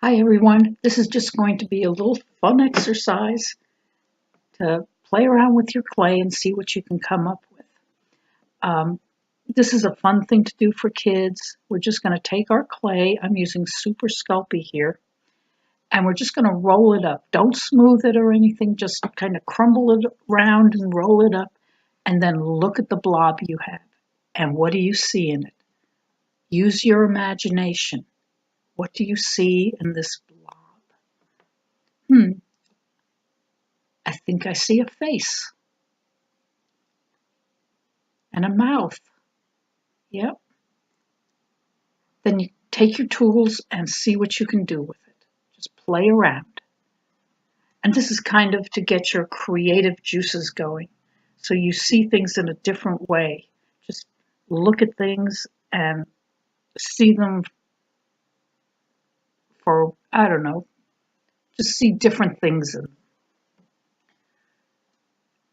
Hi everyone, this is just going to be a little fun exercise to play around with your clay and see what you can come up with. Um, this is a fun thing to do for kids. We're just going to take our clay, I'm using Super Sculpey here, and we're just going to roll it up. Don't smooth it or anything, just kind of crumble it around and roll it up, and then look at the blob you have. And what do you see in it? Use your imagination. What do you see in this blob? Hmm, I think I see a face and a mouth. Yep. Then you take your tools and see what you can do with it. Just play around. And this is kind of to get your creative juices going. So you see things in a different way. Just look at things and see them for, I don't know, just see different things.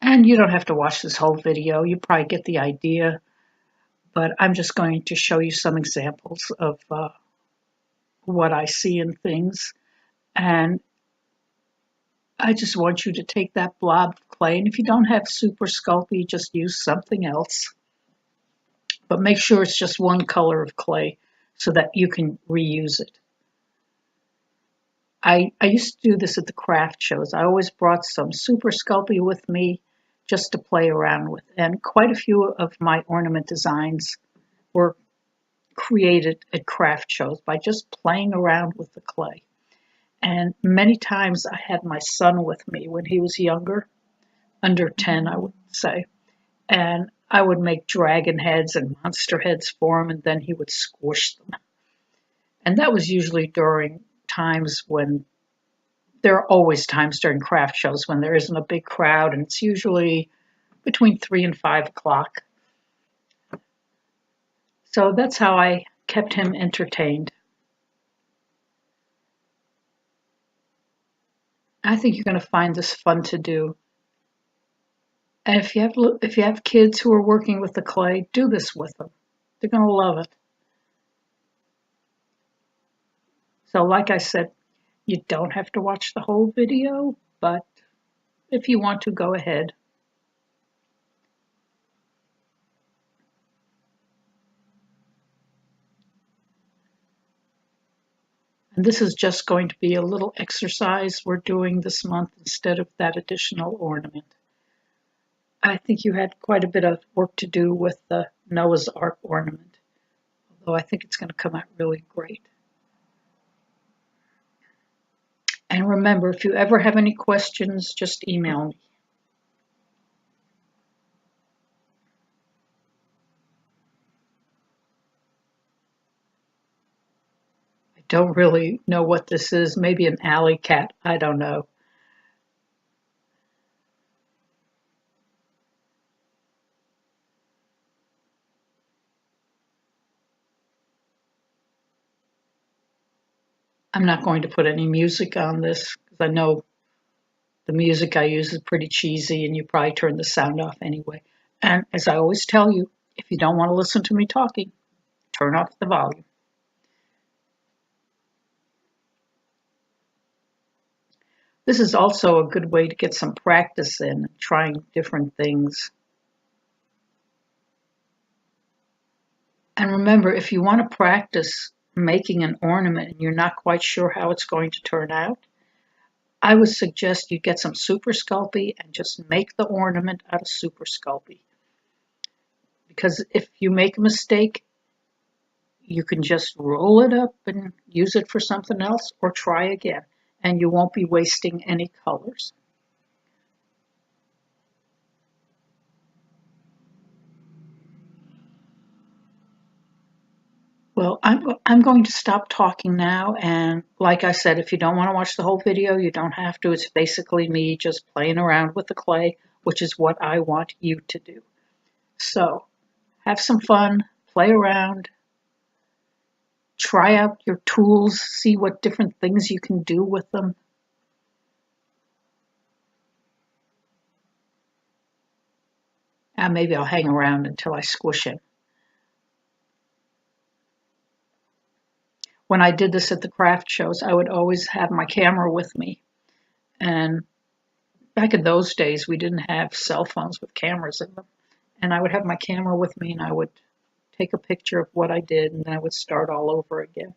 And you don't have to watch this whole video. You probably get the idea. But I'm just going to show you some examples of what I see in things. And I just want you to take that blob of clay, and if you don't have Super Sculpey, just use something else. But make sure it's just one color of clay so that you can reuse it. I used to do this at the craft shows. I always brought some Super Sculpey with me just to play around with. And quite a few of my ornament designs were created at craft shows by just playing around with the clay. And many times I had my son with me when he was younger, under 10, I would say. And I would make dragon heads and monster heads for him, and then he would squish them. And that was usually during times when there are always times during craft shows when there isn't a big crowd, and it's usually between 3 and 5 o'clock. So that's how I kept him entertained. I think you're going to find this fun to do. And if you have kids who are working with the clay, do this with them. They're going to love it. So like I said, you don't have to watch the whole video, but if you want to, go ahead. And this is just going to be a little exercise we're doing this month instead of that additional ornament. I think you had quite a bit of work to do with the Noah's Ark ornament, although I think it's going to come out really great. And remember, if you ever have any questions, just email me. I don't really know what this is. Maybe an alley cat. I don't know. I'm not going to put any music on this because I know the music I use is pretty cheesy and you probably turn the sound off anyway. And as I always tell you, if you don't want to listen to me talking, turn off the volume. This is also a good way to get some practice in trying different things. And remember, if you want to practice making an ornament and you're not quite sure how it's going to turn out, I would suggest you get some Super Sculpey and just make the ornament out of Super Sculpey. Because if you make a mistake, you can just roll it up and use it for something else or try again, and you won't be wasting any colors. Well, I'm going to stop talking now, and like I said, if you don't want to watch the whole video, you don't have to. It's basically me just playing around with the clay, which is what I want you to do. So have some fun, play around, try out your tools, see what different things you can do with them. And maybe I'll hang around until I squish it. when I did this at the craft shows, I would always have my camera with me. And back in those days, we didn't have cell phones with cameras in them. And I would have my camera with me and I would take a picture of what I did and then I would start all over again.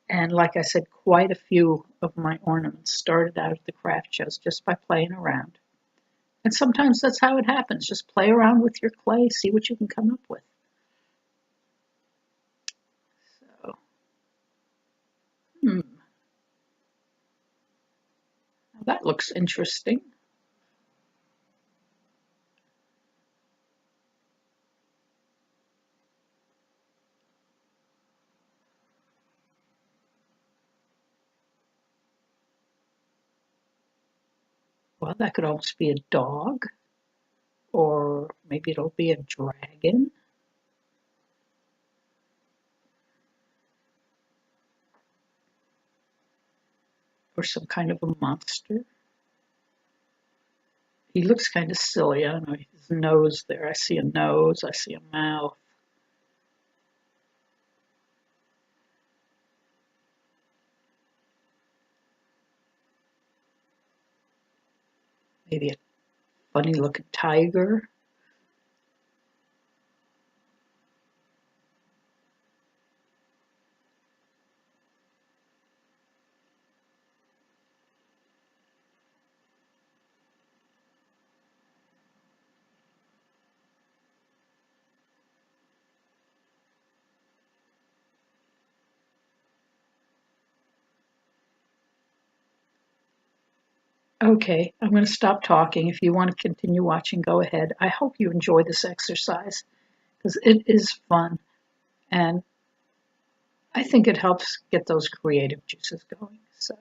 And like I said, quite a few of my ornaments started out at the craft shows just by playing around. And sometimes that's how it happens. Just play around with your clay, see what you can come up with. So, that looks interesting. Well, that could almost be a dog, or maybe it'll be a dragon. Or some kind of a monster. He looks kind of silly. I don't know, his nose there. I see a nose, I see a mouth. Maybe a funny looking tiger. Okay, I'm going to stop talking. If you want to continue watching, go ahead. I hope you enjoy this exercise because it is fun and I think it helps get those creative juices going. So,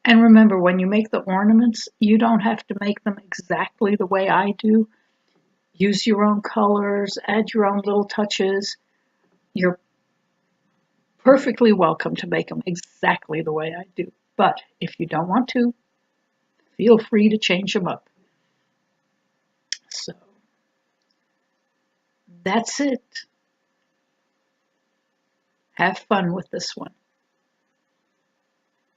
and remember, when you make the ornaments, you don't have to make them exactly the way I do. Use your own colors, add your own little touches. You're perfectly welcome to make them exactly the way I do. But if you don't want to, feel free to change them up. So that's it. Have fun with this one.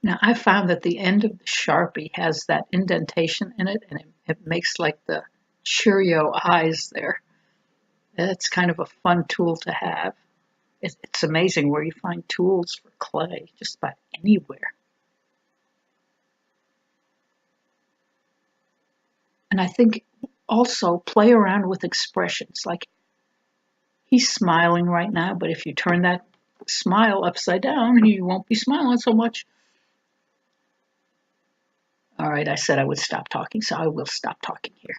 Now I found that the end of the Sharpie has that indentation in it and it makes like the Cheerio eyes there. It's kind of a fun tool to have. It's amazing where you find tools for clay, just about anywhere. And I think also play around with expressions. Like he's smiling right now, but if you turn that smile upside down, you won't be smiling so much. All right, I said I would stop talking, so I will stop talking here.